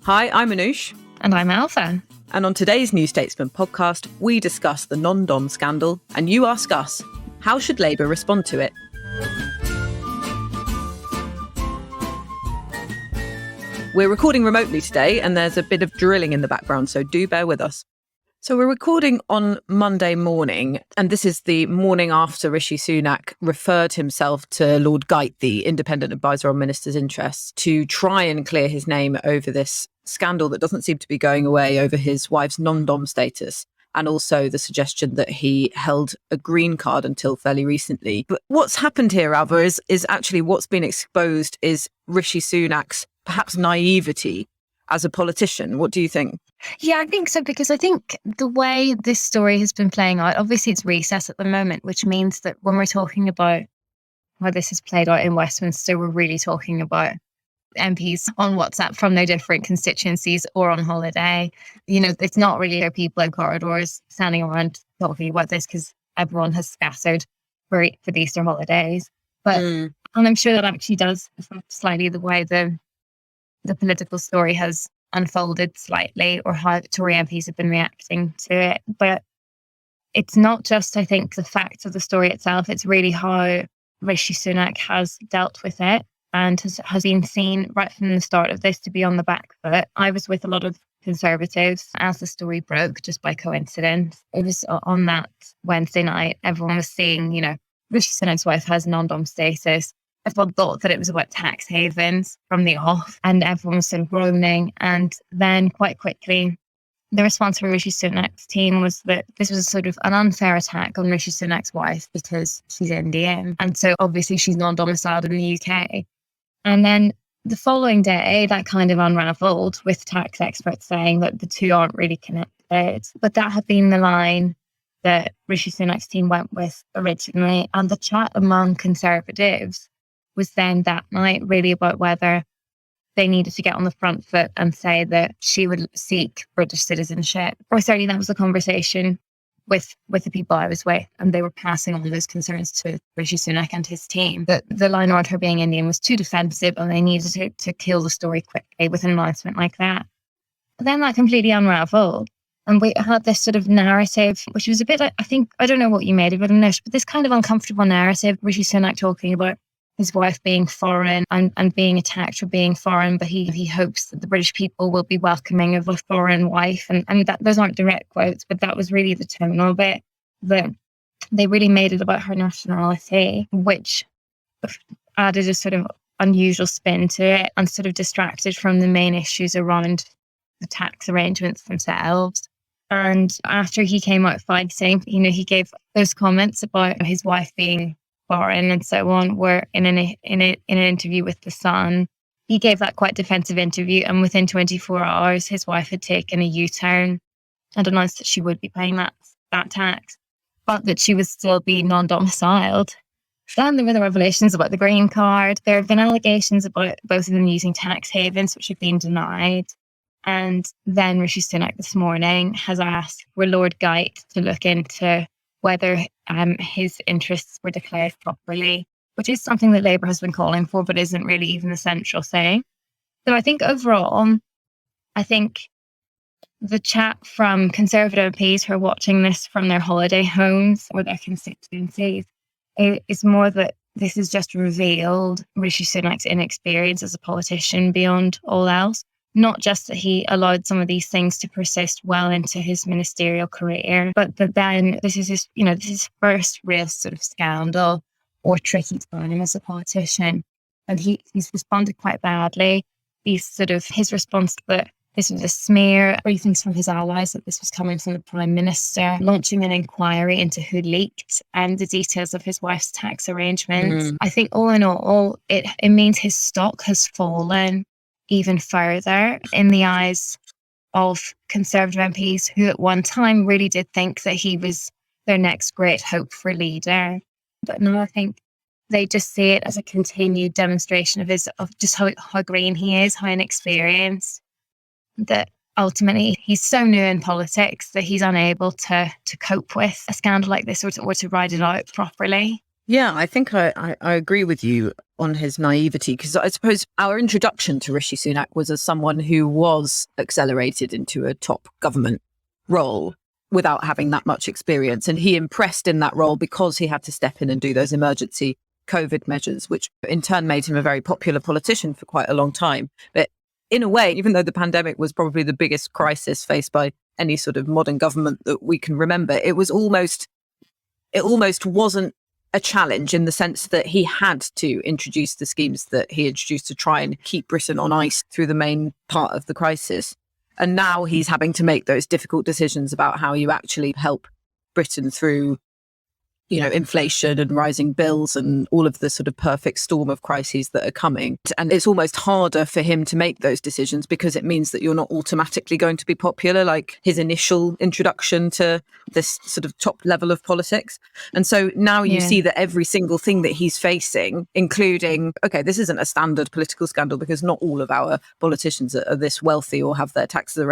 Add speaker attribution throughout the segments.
Speaker 1: Hi, I'm Anoosh.
Speaker 2: And I'm Ailbhe.
Speaker 1: And on today's New Statesman podcast, we discuss the non-dom scandal, and you ask us, how should Labour respond to it? We're recording remotely today, and there's a bit of drilling in the background, so do bear with us. So we're recording on Monday morning, and this is the morning after Rishi Sunak referred himself to Lord Geit, the independent advisor on ministers' interests, to try and clear his name over this scandal that doesn't seem to be going away over his wife's non-dom status, and also the suggestion that he held a green card until fairly recently. But what's happened here, Ailbhe, is actually what's been exposed is Rishi Sunak's perhaps naivety as a politician. What do you think?
Speaker 2: Yeah, I think so, because I think the way this story has been playing out, obviously it's recess at the moment, which means that when we're talking about how this has played out in Westminster, we're really talking about MPs on WhatsApp from their different constituencies or on holiday. You know, it's not really our people in corridors standing around talking about this because everyone has scattered for the Easter holidays. But and I'm sure that actually does affect slightly the way the political story has unfolded slightly, or how Tory MPs have been reacting to it. But it's not just, I think, the facts of the story itself. It's really how Rishi Sunak has dealt with it and has been seen right from the start of this to be on the back foot. I was with a lot of Conservatives as the story broke, just by coincidence. It was on that Wednesday night. Everyone was seeing, you know, Rishi Sunak's wife has non-dom status. Everyone thought that it was about tax havens from the off, and everyone was sort of groaning. And then quite quickly, the response from Rishi Sunak's team was that this was a sort of an unfair attack on Rishi Sunak's wife because she's Indian. And so obviously she's non-domiciled in the UK. And then the following day, that kind of unraveled with tax experts saying that the two aren't really connected. But that had been the line that Rishi Sunak's team went with originally. And the chat among Conservatives was then that night really about whether they needed to get on the front foot and say that she would seek British citizenship. Or certainly that was the conversation with the people I was with, and they were passing on those concerns to Rishi Sunak and his team. That the line around her being Indian was too defensive, and they needed to kill the story quickly with an announcement like that. But then that completely unraveled. And we had this sort of narrative, which was a bit, I think, I don't know what you made of it, Anoosh, but this kind of uncomfortable narrative, Rishi Sunak talking about his wife being foreign and being attacked for being foreign, but he hopes that the British people will be welcoming of a foreign wife. And that, those aren't direct quotes, but that was really the tonal bit, that they really made it about her nationality, which added a sort of unusual spin to it and sort of distracted from the main issues around the tax arrangements themselves. And after he came out fighting, you know, he gave those comments about his wife being foreign and so on, were in an interview with The Sun. He gave that quite defensive interview, and within 24 hours, his wife had taken a U-turn and announced that she would be paying that tax, but that she would still be non-domiciled. Then there were the revelations about the green card. There have been allegations about both of them using tax havens, which have been denied. And then Rishi Sunak this morning has asked for Lord Geit to look into whether his interests were declared properly, which is something that Labour has been calling for, but isn't really even the central thing. So I think overall, I think the chat from Conservative MPs who are watching this from their holiday homes or their constituencies is more that this has just revealed Rishi Sunak's inexperience as a politician beyond all else. Not just that he allowed some of these things to persist well into his ministerial career, but that then this is his first real sort of scandal or tricky time as a politician. And he's responded quite badly. His response that this was a smear, briefings from his allies that this was coming from the Prime Minister, launching an inquiry into who leaked and the details of his wife's tax arrangements. I think all in all, it means his stock has fallen even further in the eyes of Conservative MPs who at one time really did think that he was their next great hope for leader. But now I think they just see it as a continued demonstration of just how green he is, how inexperienced, that ultimately he's so new in politics that he's unable to cope with a scandal like this or to ride it out properly.
Speaker 1: Yeah, I think I agree with you on his naivety, because I suppose our introduction to Rishi Sunak was as someone who was accelerated into a top government role without having that much experience. And he impressed in that role because he had to step in and do those emergency COVID measures, which in turn made him a very popular politician for quite a long time. But in a way, even though the pandemic was probably the biggest crisis faced by any sort of modern government that we can remember, it almost wasn't a challenge, in the sense that he had to introduce the schemes that he introduced to try and keep Britain on ice through the main part of the crisis. And now he's having to make those difficult decisions about how you actually help Britain through, inflation and rising bills and all of the sort of perfect storm of crises that are coming. And it's almost harder for him to make those decisions because it means that you're not automatically going to be popular, like his initial introduction to this sort of top level of politics. And so now you see that every single thing that he's facing, including, okay, this isn't a standard political scandal because not all of our politicians are this wealthy or have their taxes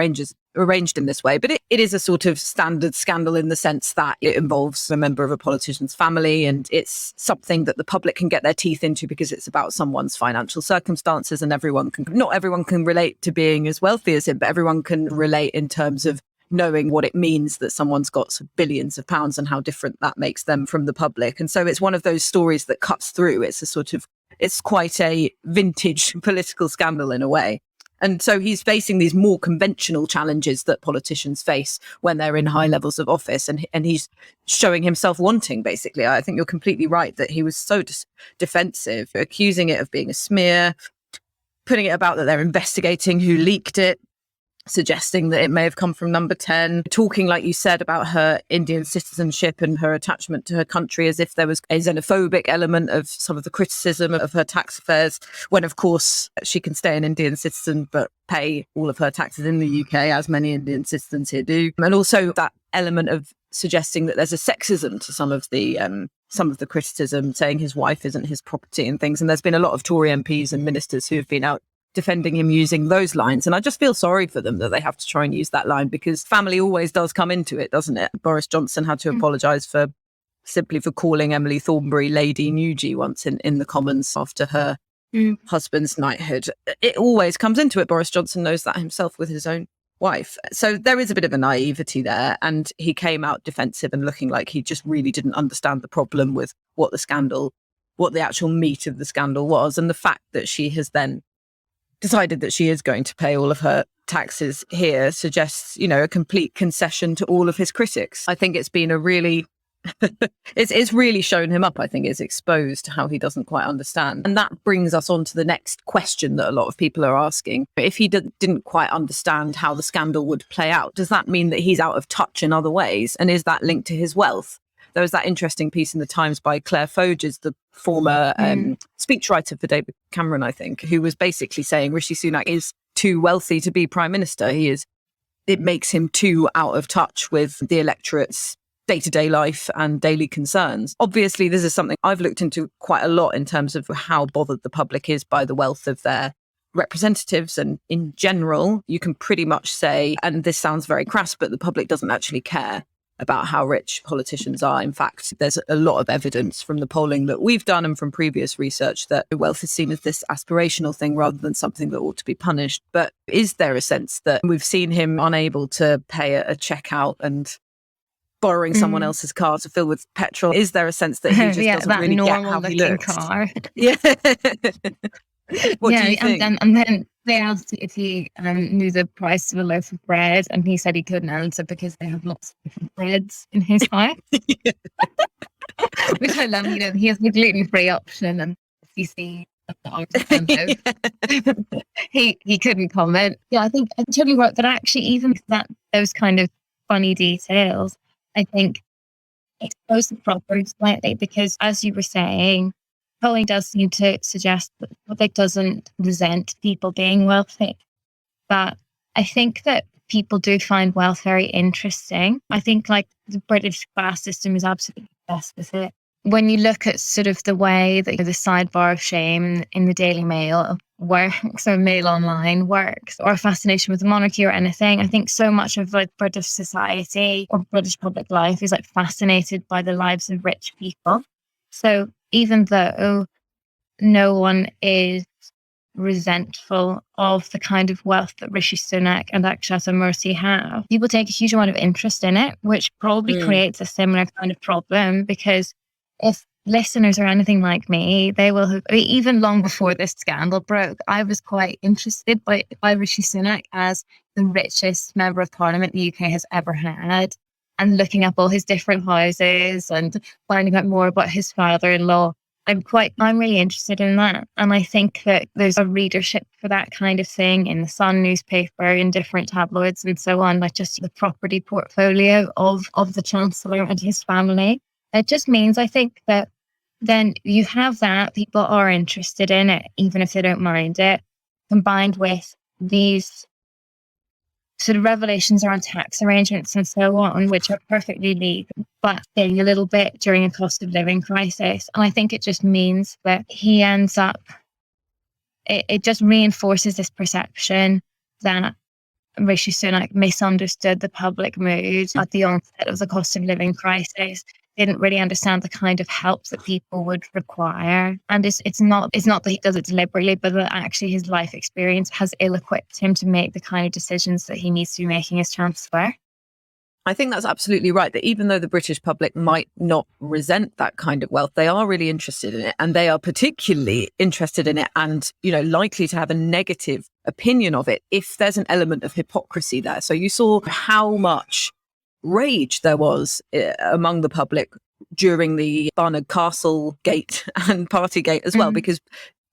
Speaker 1: arranged in this way, but it is a sort of standard scandal in the sense that it involves a member of a politician's family, and it's something that the public can get their teeth into because it's about someone's financial circumstances, and not everyone can relate to being as wealthy as him, but everyone can relate in terms of knowing what it means that someone's got billions of pounds and how different that makes them from the public. And so it's one of those stories that cuts through. It's quite a vintage political scandal in a way. And so he's facing these more conventional challenges that politicians face when they're in high levels of office. And he's showing himself wanting, basically. I think you're completely right that he was so defensive, accusing it of being a smear, putting it about that they're investigating who leaked it, suggesting that it may have come from Number 10, talking, like you said, about her Indian citizenship and her attachment to her country as if there was a xenophobic element of some of the criticism of her tax affairs, when of course she can stay an Indian citizen but pay all of her taxes in the UK, as many Indian citizens here do. And also that element of suggesting that there's a sexism to some of the criticism, saying his wife isn't his property and things. And there's been a lot of Tory MPs and ministers who have been out defending him using those lines. And I just feel sorry for them that they have to try and use that line, because family always does come into it, doesn't it? Boris Johnson had to apologise for calling Emily Thornberry Lady Nugee once in the Commons after her husband's knighthood. It always comes into it. Boris Johnson knows that himself with his own wife. So there is a bit of a naivety there. And he came out defensive and looking like he just really didn't understand the problem with what the actual meat of the scandal was. And the fact that she has then decided that she is going to pay all of her taxes here suggests, a complete concession to all of his critics. I think it's been it's really shown him up. I think it's exposed how he doesn't quite understand. And that brings us on to the next question that a lot of people are asking. If he didn't quite understand how the scandal would play out, does that mean that he's out of touch in other ways? And is that linked to his wealth? There was that interesting piece in the Times by Claire Foges, the former speechwriter for David Cameron, I think, who was basically saying Rishi Sunak is too wealthy to be prime minister. It makes him too out of touch with the electorate's day-to-day life and daily concerns. Obviously, this is something I've looked into quite a lot in terms of how bothered the public is by the wealth of their representatives. And in general, you can pretty much say, and this sounds very crass, but the public doesn't actually care about how rich politicians are. In fact, there's a lot of evidence from the polling that we've done and from previous research that wealth is seen as this aspirational thing rather than something that ought to be punished. But is there a sense that we've seen him unable to pay a check out and borrowing someone else's car to fill with petrol? Is there a sense that he just doesn't really get how he looks?
Speaker 2: Car.
Speaker 1: Yeah. What do you think?
Speaker 2: And then they asked if he knew the price of a loaf of bread, and he said he couldn't answer because they have lots of different breads in his house. Which I love. He has the gluten-free option, and you see he couldn't comment. Yeah, I think I'm totally right. But actually, even those kind of funny details, I think expose the problem slightly, because as you were saying, polling does seem to suggest that the public doesn't resent people being wealthy. But I think that people do find wealth very interesting. I think the British class system is absolutely best with it. When you look at sort of the way that the sidebar of shame in the Daily Mail works, or Mail Online works, or fascination with the monarchy or anything, I think so much of British society or British public life is fascinated by the lives of rich people. So even though no one is resentful of the kind of wealth that Rishi Sunak and Akshata Murty have, people take a huge amount of interest in it, which probably creates a similar kind of problem, because if listeners are anything like me, they will have, even long before this scandal broke, I was quite interested by Rishi Sunak as the richest member of parliament the UK has ever had, and looking up all his different houses and finding out more about his father-in-law. I'm really interested in that. And I think that there's a readership for that kind of thing in the Sun newspaper, in different tabloids and so on, like just the property portfolio of the Chancellor and his family. It just means, I think, that then you have that, people are interested in it, even if they don't mind it, combined with these sort of revelations around tax arrangements and so on, which are perfectly legal, but getting a little bit during a cost of living crisis. And I think it just means that he ends up, it just reinforces this perception that Rishi Sunak misunderstood the public mood at the onset of the cost of living crisis, didn't really understand the kind of help that people would require. And it's not that he does it deliberately, but that actually his life experience has ill-equipped him to make the kind of decisions that he needs to be making as Chancellor.
Speaker 1: I think that's absolutely right, that even though the British public might not resent that kind of wealth, they are really interested in it, and they are particularly interested in it and, likely to have a negative opinion of it if there's an element of hypocrisy there. So you saw how much rage there was among the public during the Barnard Castle gate and Partygate as well, because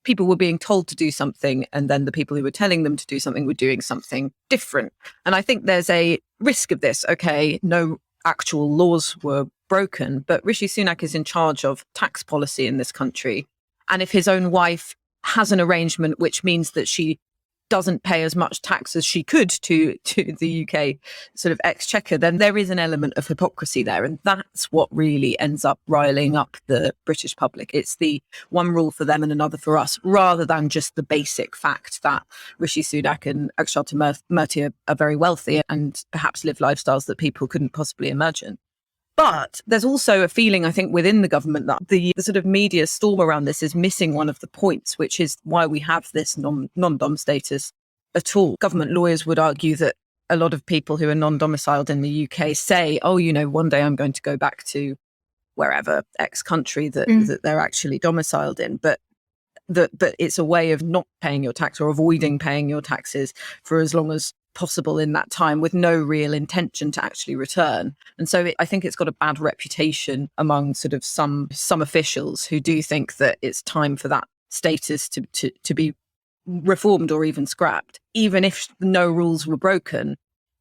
Speaker 1: people were being told to do something, and then the people who were telling them to do something were doing something different. And I think there's a risk of this. Okay, no actual laws were broken, but Rishi Sunak is in charge of tax policy in this country. And if his own wife has an arrangement which means that she doesn't pay as much tax as she could to the UK sort of exchequer, then there is an element of hypocrisy there. And that's what really ends up riling up the British public. It's the one rule for them and another for us, rather than just the basic fact that Rishi Sunak and Akshata Murty are very wealthy and perhaps live lifestyles that people couldn't possibly imagine. But there's also a feeling, I think, within the government that the sort of media storm around this is missing one of the points, which is why we have this non-dom status at all. Government lawyers would argue that a lot of people who are non-domiciled in the UK say, one day I'm going to go back to wherever X country that they're actually domiciled in. But it's a way of not paying your tax or avoiding paying your taxes for as long as possible in that time, with no real intention to actually return. And so I think it's got a bad reputation among sort of some officials who do think that it's time for that status to be reformed or even scrapped. Even if no rules were broken,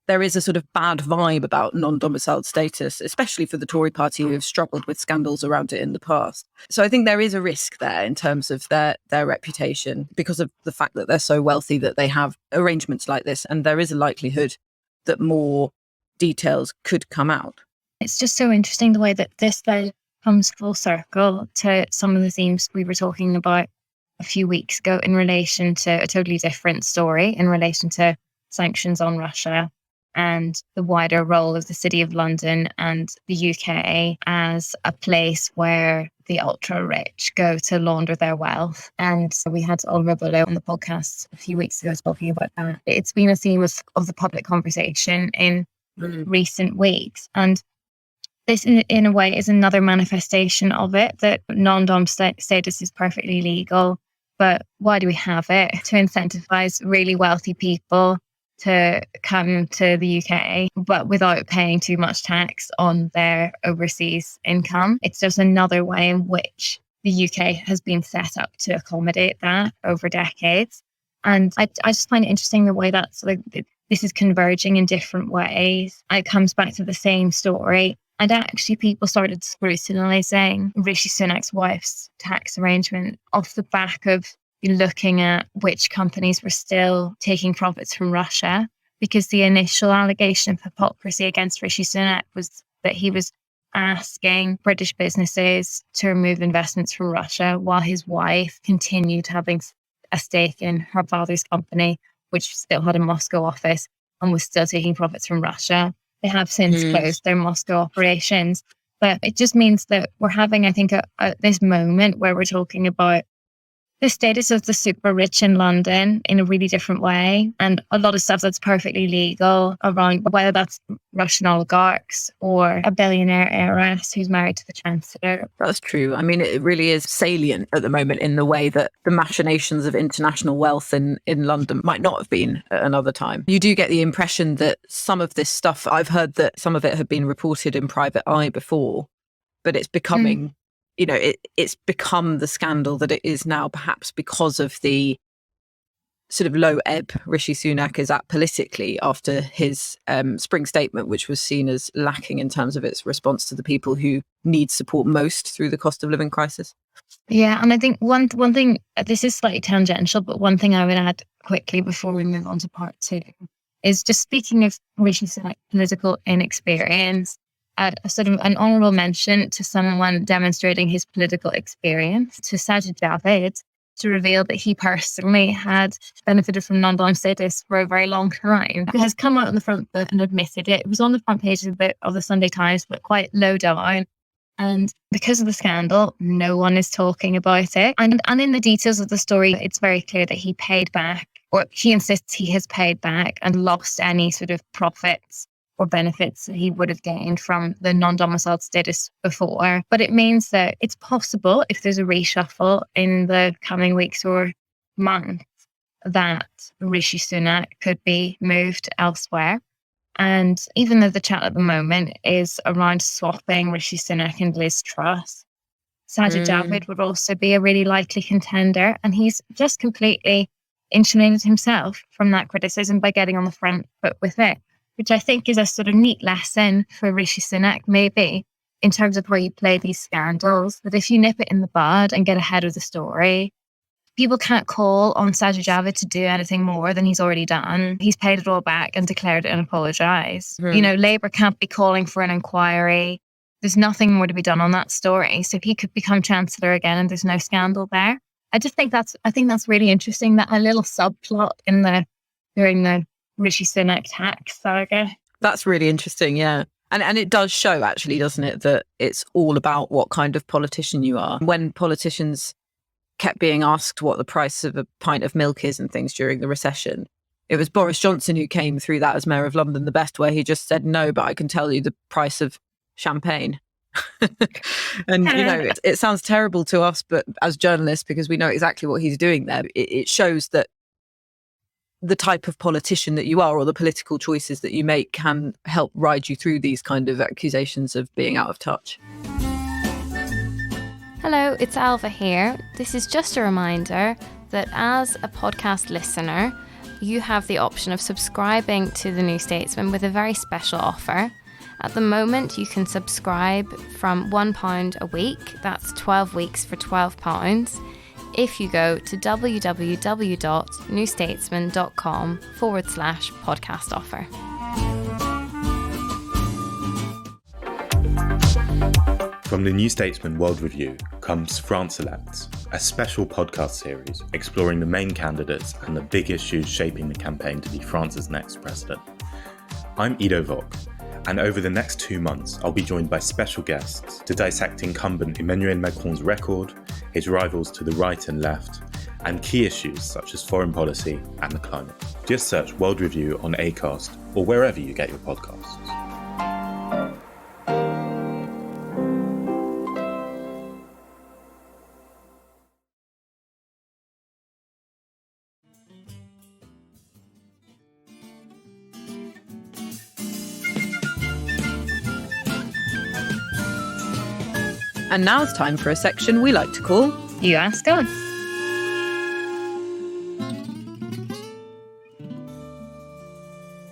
Speaker 1: there is a sort of bad vibe about non-domiciled status, especially for the Tory party, who have struggled with scandals around it in the past. So I think there is a risk there in terms of their reputation, because of the fact that they're so wealthy that they have arrangements like this. And there is a likelihood that more details could come out.
Speaker 2: It's just so interesting the way that this then comes full circle to some of the themes we were talking about a few weeks ago in relation to a totally different story, in relation to sanctions on Russia and the wider role of the City of London and the UK as a place where the ultra-rich go to launder their wealth. And we had Ailbhe on the podcast a few weeks ago talking about that. It's been a theme of the public conversation in recent weeks. And this, in a way, is another manifestation of it, that non-dom status is perfectly legal. But why do we have it? To incentivize really wealthy people to come to the UK, but without paying too much tax on their overseas income. It's just another way in which the UK has been set up to accommodate that over decades. And I just find it interesting the way that this is converging in different ways. It comes back to the same story. And actually, people started scrutinising Rishi Sunak's wife's tax arrangement off the back of looking at which companies were still taking profits from Russia, because the initial allegation of hypocrisy against Rishi Sunak was that he was asking British businesses to remove investments from Russia while his wife continued having a stake in her father's company, which still had a Moscow office and was still taking profits from Russia. They have since closed their Moscow operations. But it just means that we're having, I think, this moment where we're talking about the status of the super rich in London in a really different way. And a lot of stuff that's perfectly legal around whether that's Russian oligarchs or a billionaire heiress who's married to the Chancellor.
Speaker 1: That's true. I mean, it really is salient at the moment in the way that the machinations of international wealth in London might not have been at another time. You do get the impression that some of this stuff, I've heard that some of it had been reported in Private Eye before, but it's becoming... it's become the scandal that it is now, perhaps because of the sort of low ebb Rishi Sunak is at politically after his spring statement, which was seen as lacking in terms of its response to the people who need support most through the cost of living crisis.
Speaker 2: Yeah, and I think one thing, this is slightly tangential, but one thing I would add quickly before we move on to part two is just speaking of Rishi Sunak's political inexperience, a sort of an honourable mention to someone demonstrating his political experience, to Sajid Javid, to reveal that he personally had benefited from non-dom status for a very long time. It has come out on the front foot and admitted it. It was on the front page of the Sunday Times, but quite low down. And because of the scandal, no one is talking about it. And in the details of the story, it's very clear that he paid back, or he insists he has paid back and lost any sort of profits or benefits that he would have gained from the non-domiciled status before. But it means that it's possible, if there's a reshuffle in the coming weeks or months, that Rishi Sunak could be moved elsewhere. And even though the chat at the moment is around swapping Rishi Sunak and Liz Truss, Sajid Javid would also be a really likely contender. And he's just completely insulated himself from that criticism by getting on the front foot with it, which I think is a sort of neat lesson for Rishi Sunak, maybe, in terms of where you play these scandals, that if you nip it in the bud and get ahead of the story, people can't call on Sajid Javid to do anything more than he's already done. He's paid it all back and declared it and apologised. Labour can't be calling for an inquiry. There's nothing more to be done on that story. So he could become Chancellor again and there's no scandal there. I think that's really interesting, that a little subplot during the Rishi Sunak tax saga.
Speaker 1: That's really interesting, yeah. And it does show, actually, doesn't it, that it's all about what kind of politician you are. When politicians kept being asked what the price of a pint of milk is and things during the recession, it was Boris Johnson who came through that as Mayor of London the best, where he just said, no, but I can tell you the price of champagne. And, it sounds terrible to us, but as journalists, because we know exactly what he's doing there, it shows that the type of politician that you are, or the political choices that you make, can help ride you through these kind of accusations of being out of touch.
Speaker 3: Hello, it's Ailbhe here. This is just a reminder that as a podcast listener, you have the option of subscribing to The New Statesman with a very special offer. At the moment, you can subscribe from £1 a week. That's 12 weeks for £12. If you go to www.newstatesman.com/podcast offer.
Speaker 4: From the New Statesman World Review comes France Elects, a special podcast series exploring the main candidates and the big issues shaping the campaign to be France's next president. I'm Ido Vok, and over the next 2 months, I'll be joined by special guests to dissect incumbent Emmanuel Macron's record, his rivals to the right and left, and key issues such as foreign policy and the climate. Just search World Review on Acast or wherever you get your podcasts.
Speaker 1: And now it's time for a section we like to call
Speaker 2: You Ask Us.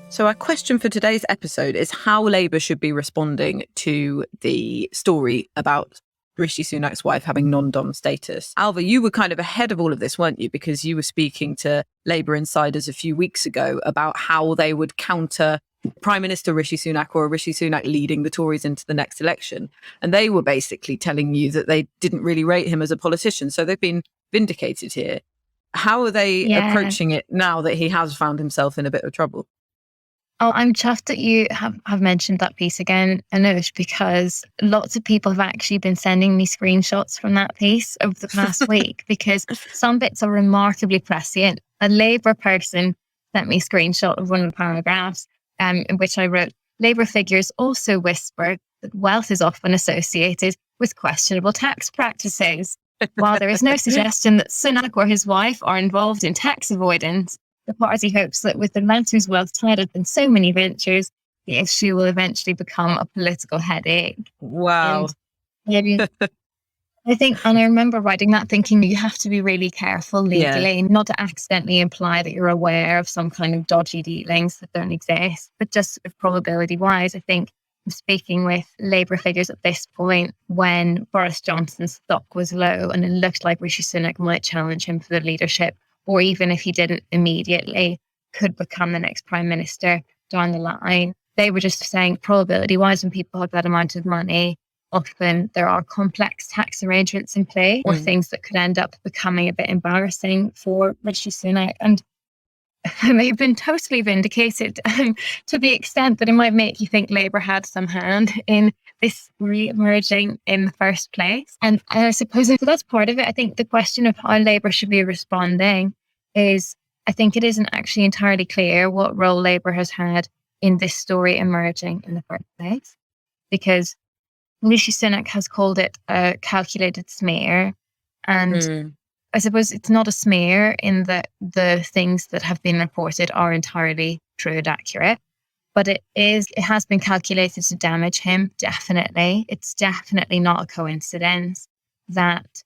Speaker 1: So our question for today's episode is how Labour should be responding to the story about Rishi Sunak's wife having non-dom status. Ailbhe, you were kind of ahead of all of this, weren't you? Because you were speaking to Labour insiders a few weeks ago about how they would counter Prime Minister Rishi Sunak, or Rishi Sunak leading the Tories into the next election. And they were basically telling you that they didn't really rate him as a politician. So they've been vindicated here. How are they approaching it now that he has found himself in a bit of trouble?
Speaker 2: Oh, I'm chuffed that you have mentioned that piece again, Anoosh, because lots of people have actually been sending me screenshots from that piece over the past week, because some bits are remarkably prescient. A Labour person sent me a screenshot of one of the paragraphs in which I wrote, Labour figures also whispered that wealth is often associated with questionable tax practices. While there is no suggestion that Sunak or his wife are involved in tax avoidance, the party hopes that with the amount whose wealth tied up in so many ventures, the issue will eventually become a political headache.
Speaker 1: Wow.
Speaker 2: And I think, and I remember writing that thinking you have to be really careful legally, not to accidentally imply that you're aware of some kind of dodgy dealings that don't exist, but just probability wise, I think I'm speaking with Labour figures at this point when Boris Johnson's stock was low and it looked like Rishi Sunak might challenge him for the leadership, or even if he didn't immediately, could become the next prime minister down the line. They were just saying probability wise, when people have that amount of money, often there are complex tax arrangements in play or things that could end up becoming a bit embarrassing for Rishi Sunak. And they've been totally vindicated to the extent that it might make you think Labour had some hand in this re-emerging in the first place. And I suppose that's part of it. I think the question of how Labour should be responding is, I think it isn't actually entirely clear what role Labour has had in this story emerging in the first place, because Rishi Sunak has called it a calculated smear. And I suppose it's not a smear in that the things that have been reported are entirely true and accurate, but it has been calculated to damage him, definitely. It's definitely not a coincidence that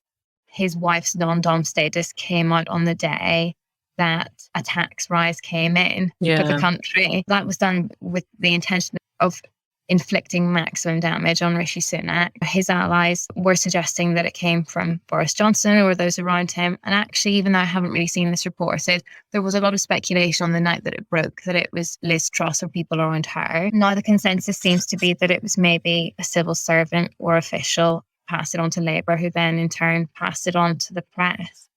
Speaker 2: his wife's non-dom status came out on the day that a tax rise came in for the country. That was done with the intention of inflicting maximum damage on Rishi Sunak. His allies were suggesting that it came from Boris Johnson or those around him. And actually, even though I haven't really seen this report, so there was a lot of speculation on the night that it broke that it was Liz Truss or people around her. Now the consensus seems to be that it was maybe a civil servant or official passed it on to Labour, who then in turn passed it on to the press.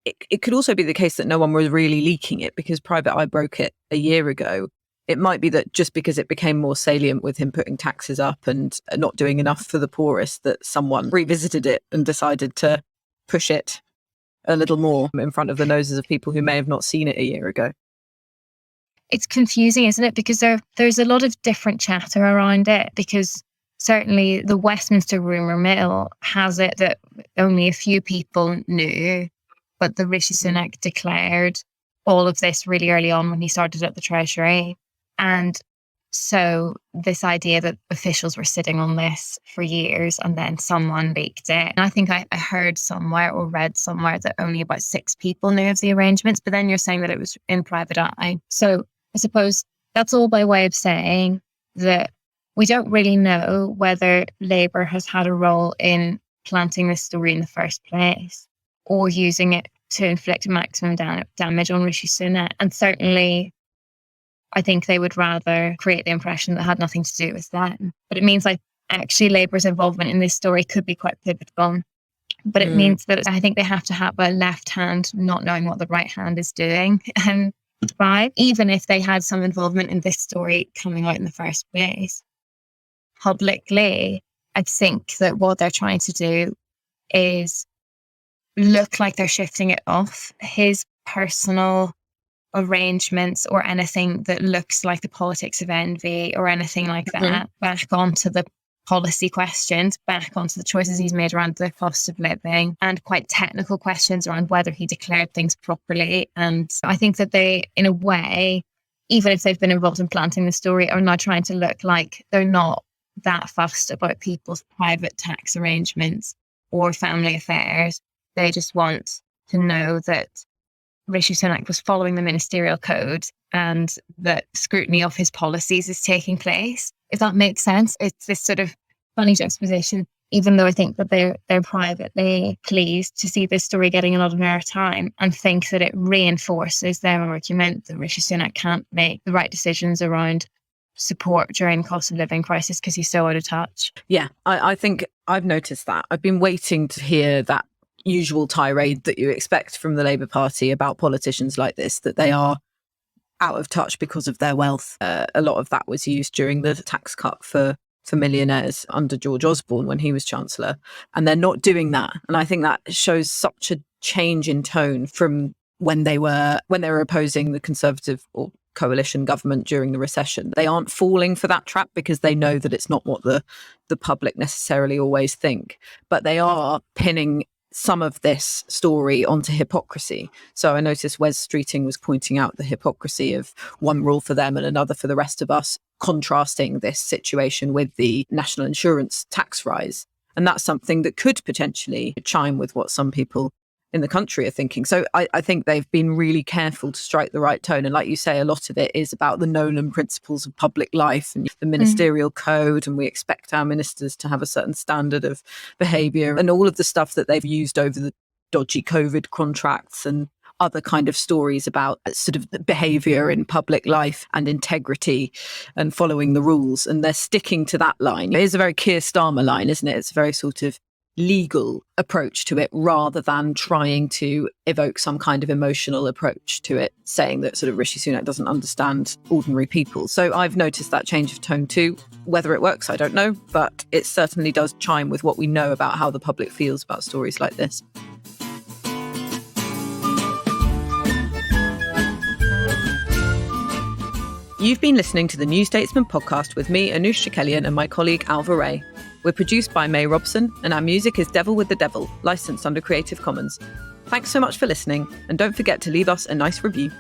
Speaker 1: It could also be the case that no one was really leaking it because Private Eye broke it a year ago. It might be that just because it became more salient with him putting taxes up and not doing enough for the poorest, that someone revisited it and decided to push it a little more in front of the noses of people who may have not seen it a year ago.
Speaker 2: It's confusing, isn't it? Because there's a lot of different chatter around it, because certainly the Westminster rumour mill has it that only a few people knew, but the Rishi Sunak declared all of this really early on when he started at the Treasury. And so this idea that officials were sitting on this for years and then someone leaked it. And I think I heard somewhere or read somewhere that only about 6 people knew of the arrangements, but then you're saying that it was in Private Eye. So I suppose that's all by way of saying that we don't really know whether Labour has had a role in planting this story in the first place or using it to inflict maximum damage on Rishi Sunak. And certainly I think they would rather create the impression that had nothing to do with that. But it means like actually Labour's involvement in this story could be quite pivotal. But it means that I think they have to have a left hand not knowing what the right hand is doing. And even if they had some involvement in this story coming out in the first place, publicly, I think that what they're trying to do is look like they're shifting it off his personal arrangements or anything that looks like the politics of envy or anything like that, back onto the policy questions, back onto the choices he's made around the cost of living and quite technical questions around whether he declared things properly. And I think that they, in a way, even if they've been involved in planting the story, are now trying to look like they're not that fussed about people's private tax arrangements or family affairs. They just want to know that Rishi Sunak was following the ministerial code and that scrutiny of his policies is taking place. If that makes sense, it's this sort of funny juxtaposition, even though I think that they're privately pleased to see this story getting a lot of airtime and think that it reinforces their argument that Rishi Sunak can't make the right decisions around support during the cost of living crisis because he's so out of touch.
Speaker 1: Yeah, I think I've noticed that. I've been waiting to hear that usual tirade that you expect from the Labour Party about politicians like this, that they are out of touch because of their wealth. A lot of that was used during the tax cut for millionaires under George Osborne when he was Chancellor. And they're not doing that. And I think that shows such a change in tone from when they were opposing the Conservative or coalition government during the recession. They aren't falling for that trap because they know that it's not what the public necessarily always think. But they are pinning some of this story onto hypocrisy. So I noticed Wes Streeting was pointing out the hypocrisy of one rule for them and another for the rest of us, contrasting this situation with the national insurance tax rise. And that's something that could potentially chime with what some people in the country are thinking. So I think they've been really careful to strike the right tone. And like you say, a lot of it is about the Nolan principles of public life and the ministerial code. And we expect our ministers to have a certain standard of behaviour and all of the stuff that they've used over the dodgy COVID contracts and other kind of stories about sort of the behaviour in public life and integrity and following the rules. And they're sticking to that line. It is a very Keir Starmer line, isn't it? It's a very sort of legal approach to it rather than trying to evoke some kind of emotional approach to it, saying that sort of Rishi Sunak doesn't understand ordinary people. So I've noticed that change of tone too. Whether it works, I don't know, but it certainly does chime with what we know about how the public feels about stories like this. You've been listening to the New Statesman podcast with me, Anoosh Chakelian, and my colleague Ailbhe. We're produced by May Robson, and our music is Devil with the Devil, licensed under Creative Commons. Thanks so much for listening, and don't forget to leave us a nice review.